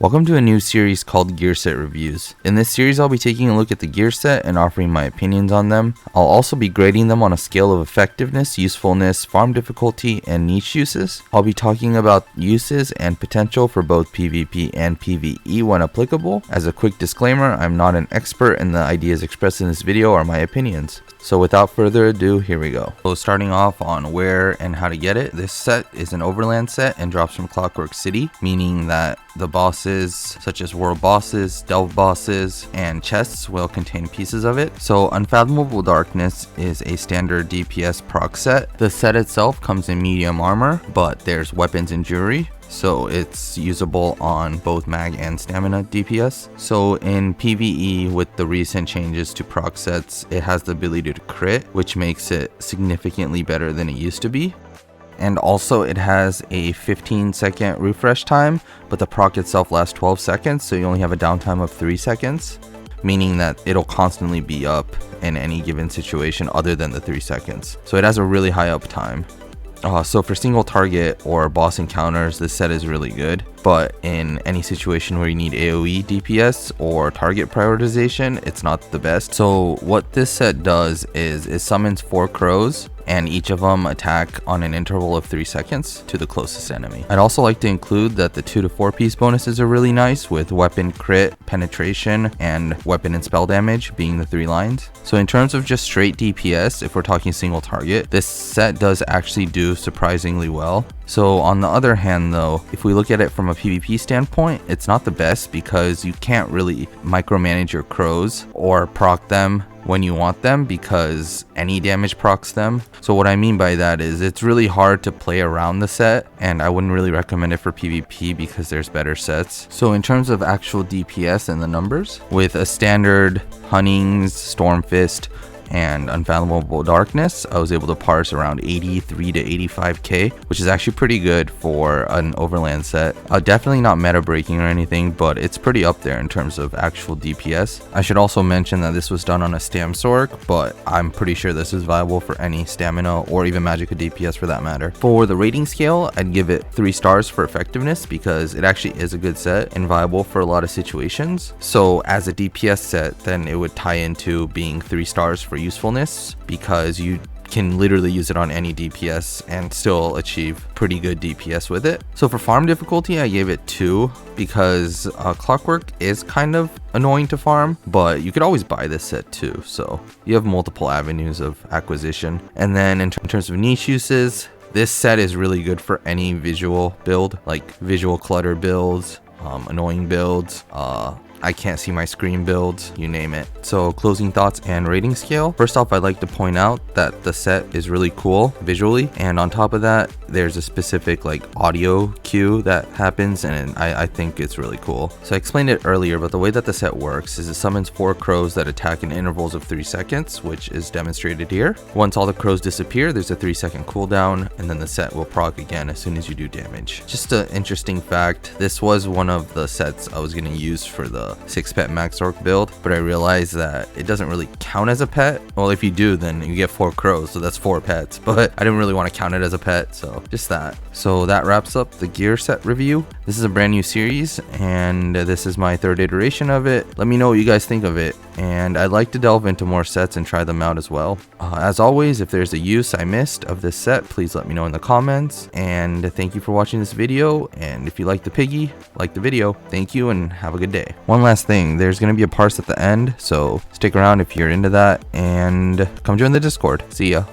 Welcome to a new series called Gear Set Reviews. In this series I'll be taking a look at the gear set and offering my opinions on them. I'll also be grading them on a scale of effectiveness, usefulness, farm difficulty, and niche uses. I'll be talking about uses and potential for both PvP and PvE when applicable. As a quick disclaimer, I'm not an expert and the ideas expressed in this video are my opinions. So without further ado, here we go. So starting off on where and how to get it, this set is an overland set and drops from Clockwork City, meaning that the bosses such as world bosses, delve bosses, and chests will contain pieces of it. So Unfathomable Darkness is a standard DPS proc set. The set itself comes in medium armor, but there's weapons and jewelry, so it's usable on both mag and stamina DPS. So in PvE, with the recent changes to proc sets, it has the ability to crit, which makes it significantly better than it used to be. And also it has a 15-second refresh time, but the proc itself lasts 12 seconds, so you only have a downtime of 3 seconds, meaning that it'll constantly be up in any given situation other than the 3 seconds. So it has a really high uptime. So for single target or boss encounters, this set is really good, but in any situation where you need AoE DPS or target prioritization, it's not the best. So what this set does is it summons 4 crows, and each of them attack on an interval of 3 seconds to the closest enemy. I'd also like to include that the 2 to 4 piece bonuses are really nice, with weapon crit, penetration, and weapon and spell damage being the 3 lines. So in terms of just straight DPS, if we're talking single target, this set does actually do surprisingly well. So on the other hand though, if we look at it from a PvP standpoint, it's not the best because you can't really micromanage your crows or proc them when you want them, because any damage procs them. So what I mean by that is it's really hard to play around the set, and I wouldn't really recommend it for PvP because there's better sets. So in terms of actual DPS and the numbers, with a standard Hunnings, Stormfist, and Unfathomable Darkness, I was able to parse around 83 to 85k, which is actually pretty good for an overland set. Definitely not meta breaking or anything, but it's pretty up there in terms of actual DPS. I should also mention that this was done on a Stam Sorc, but I'm pretty sure this is viable for any stamina or even Magicka DPS for that matter. For the rating scale, I'd give it 3 stars for effectiveness because it actually is a good set and viable for a lot of situations. So as a DPS set, then it would tie into being 3 stars for usefulness, because you can literally use it on any DPS and still achieve pretty good DPS with it. So for farm difficulty, I gave it 2 because Clockwork is kind of annoying to farm, but you could always buy this set too, so you have multiple avenues of acquisition. And then in terms of niche uses, this set is really good for any visual build, like visual clutter builds, annoying builds, I can't see my screen builds, you name it. So closing thoughts and rating scale. First off, I'd like to point out that the set is really cool visually, and on top of that, there's a specific like audio cue that happens, and I think it's really cool. So I explained it earlier, but the way that the set works is it summons 4 crows that attack in intervals of 3 seconds, which is demonstrated here. Once all the crows disappear, there's a 3-second cooldown, and then the set will proc again as soon as you do damage. Just an interesting fact, this was one of the sets I was going to use for the 6-pet max orc build, but I realized that it doesn't really count as a pet. Well, if you do, then you get 4 crows, so that's 4 pets, but I didn't really want to count it as a pet, so just that. So that wraps up the gear set review. This is a brand new series, and this is my 3rd iteration of it. Let me know what you guys think of it, and I'd like to delve into more sets and try them out as well. As always, if there's a use I missed of this set, please let me know in the comments, and thank you for watching this video. And if you like the piggy, like the video. Thank you and have a good day. One last thing, there's going to be a parse at the end, so stick around if you're into that, and come join the Discord. See ya.